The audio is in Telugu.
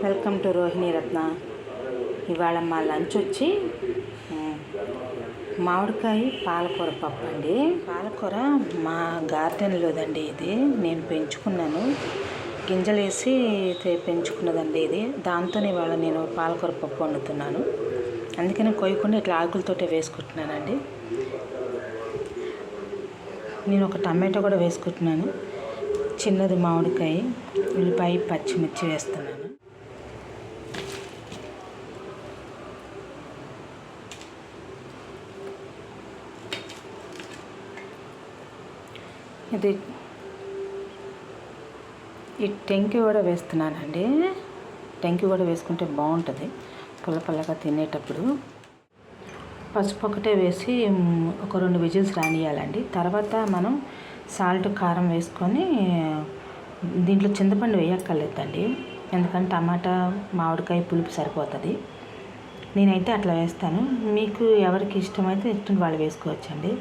వెల్కమ్ టు రోహిణి రత్న. ఇవాళ మా లంచ్ వచ్చి మామిడికాయ పాలకూర పప్పు అండి. పాలకూర మా గార్డెన్లోదండి. ఇది నేను పెంచుకున్నాను, గింజలు వేసి పెంచుకున్నదండి ఇది. దాంతో ఇవాళ నేను పాలకూర పప్పు వండుతున్నాను. అందుకని కొయ్యకుండా ఇట్లా ఆకులతోటే వేసుకుంటున్నానండి. నేను ఒక టమాటో కూడా వేసుకుంటున్నాను, చిన్నది మామిడికాయ, ఉల్లిపాయ, పచ్చిమిర్చి వేస్తున్నాను. ఇది ఈ టెంకి కూడా వేస్తున్నానండి. టెంకి కూడా వేసుకుంటే బాగుంటుంది పుల్ల పుల్లగా తినేటప్పుడు. పసుపు ఒకటే వేసి ఒక 2 విజిల్స్ రానియాలండి. తర్వాత మనం సాల్ట్, కారం వేసుకొని, దీంట్లో చింతపండు వేయక్కర్లేదండి, ఎందుకంటే టమాటా, మామిడికాయ పులుపు సరిపోతుంది. నేనైతే అట్లా వేస్తాను. మీకు ఎవరికి ఇష్టమైతే వాళ్ళు వేసుకోవచ్చండి.